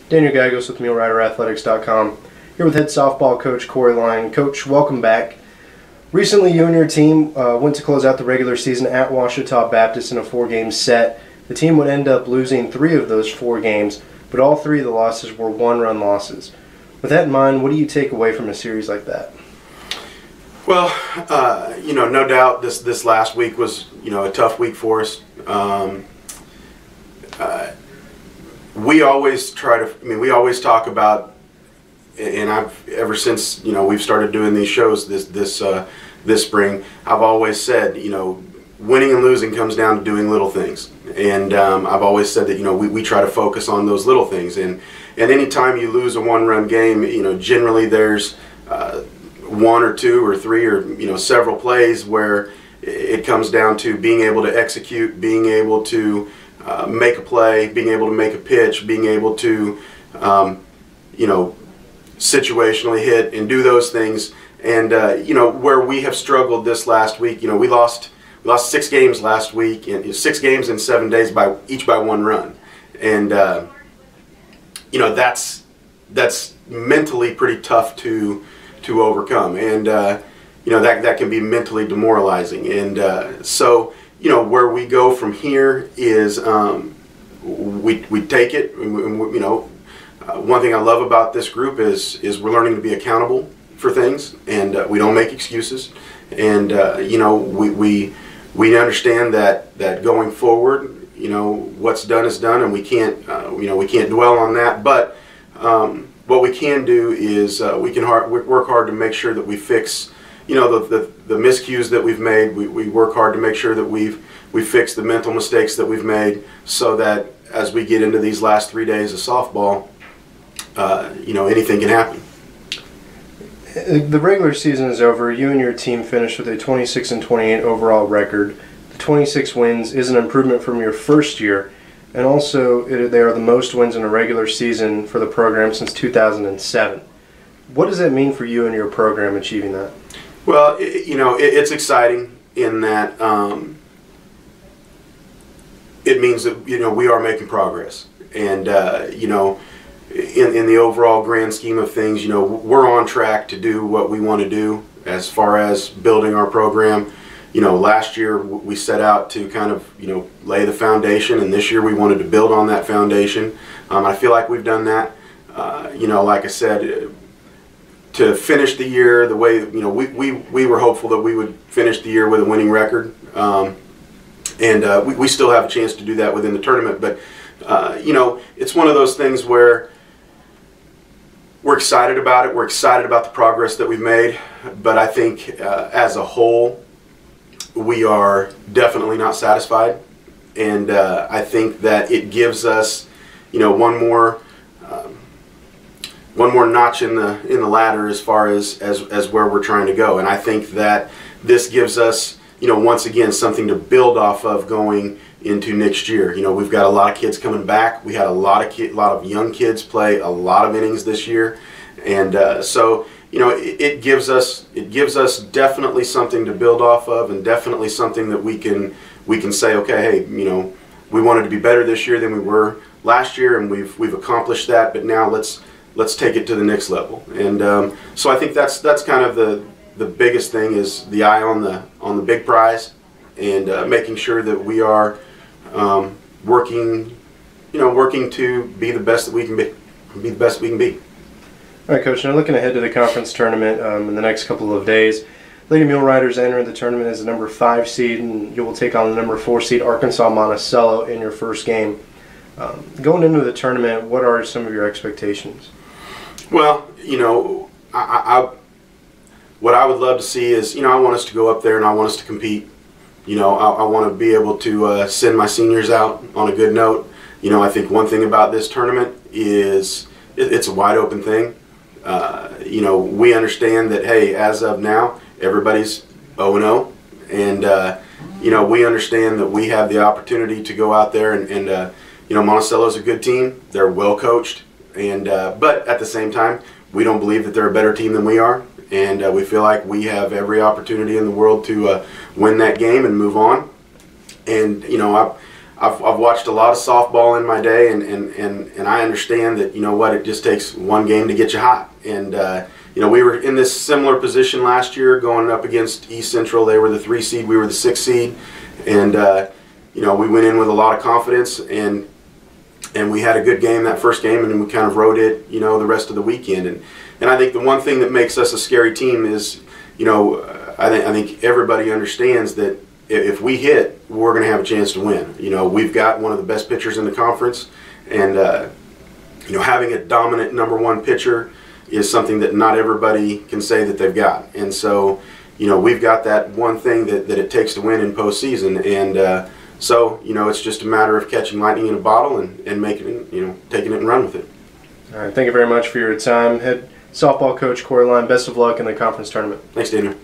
Daniel Gagos with MuleRiderAthletics.com. Here with head softball coach Corey Lyon. Coach, welcome back. Recently, you and your team went to close out the regular season at Ouachita Baptist in a 4-game set. The team would end up losing 3 of those 4 games, but all 3 of the losses were one-run losses. With that in mind, what do you take away from a series like that? Well, no doubt this last week was, a tough week for us. We always we always talk about, and ever since, we've started doing these shows this spring, I've always said, winning and losing comes down to doing little things. And I've always said that, we try to focus on those little things. And any time you lose a one-run game, generally there's 1 or 2 or 3 or, several plays where it comes down to being able to execute, being able to make a play, being able to make a pitch, being able to, situationally hit and do those things. And, where we have struggled this last week, we lost 6 games last week, and 6 games in 7 days each by 1 run. And, that's mentally pretty tough to overcome. And, that can be mentally demoralizing. And so, where we go from here is we take it. One thing I love about this group is we're learning to be accountable for things, and we don't make excuses. And we understand that going forward, what's done is done, and we can't dwell on that. But what we can do is we can work hard to make sure that we fix the miscues that we've made. We work hard to make sure that we fix the mental mistakes that we've made, so that as we get into these last 3 days of softball, anything can happen. The regular season is over. You and your team finished with a 26-28 overall record. The 26 wins is an improvement from your first year, and also they are the most wins in a regular season for the program since 2007. What does that mean for you and your program achieving that? Well, it's exciting in that it means that we are making progress, and in the overall grand scheme of things, we're on track to do what we want to do as far as building our program. Last year we set out to kind of lay the foundation, and this year we wanted to build on that foundation. I feel like we've done that. Like I said, to finish the year the way we were hopeful that we would finish the year with a winning record, and we still have a chance to do that within the tournament. But it's one of those things where we're excited about it. We're excited about the progress that we've made, but I think as a whole, we are definitely not satisfied, and I think that it gives us, one more notch in the ladder as far as where we're trying to go. And I think that this gives us, once again, something to build off of going into next year. We've got a lot of kids coming back. We had a lot of young kids play a lot of innings this year, and so it gives us definitely something to build off of, and definitely something that we can say, okay, hey, we wanted to be better this year than we were last year, and we've accomplished that. But now let's take it to the next level. And so I think that's kind of the biggest thing, is the eye on the big prize, and making sure that we are working to be the best that we can be. All right, Coach, now looking ahead to the conference tournament in the next couple of days, Lady Muleriders enter the tournament as the number 5 seed, and you will take on the number 4 seed Arkansas Monticello in your first game. Going into the tournament, what are some of your expectations? Well, what I would love to see is, I want us to go up there and I want us to compete. I want to be able to send my seniors out on a good note. I think one thing about this tournament is it's a wide open thing. We understand that, hey, as of now, everybody's 0-0, and we understand that we have the opportunity to go out there and Monticello's a good team. They're well coached, and but at the same time, we don't believe that they're a better team than we are, and we feel like we have every opportunity in the world to win that game and move on. And I've watched a lot of softball in my day, and I understand that, you know what, it just takes one game to get you hot. And you know, we were in this similar position last year going up against East Central. They were the 3 seed, we were the 6 seed, and you know, we went in with a lot of confidence, and we had a good game that first game, and then we kind of rode it, you know, the rest of the weekend. And I think the one thing that makes us a scary team is, you know, I think everybody understands that if we hit, we're going to have a chance to win. You know, we've got one of the best pitchers in the conference, and you know, having a dominant #1 pitcher is something that not everybody can say that they've got. And so, you know, we've got that one thing that it takes to win in postseason, and so, you know, it's just a matter of catching lightning in a bottle and making it, you know, taking it and run with it. All right, thank you very much for your time. Head softball coach Corey Lyon, best of luck in the conference tournament. Thanks, Daniel.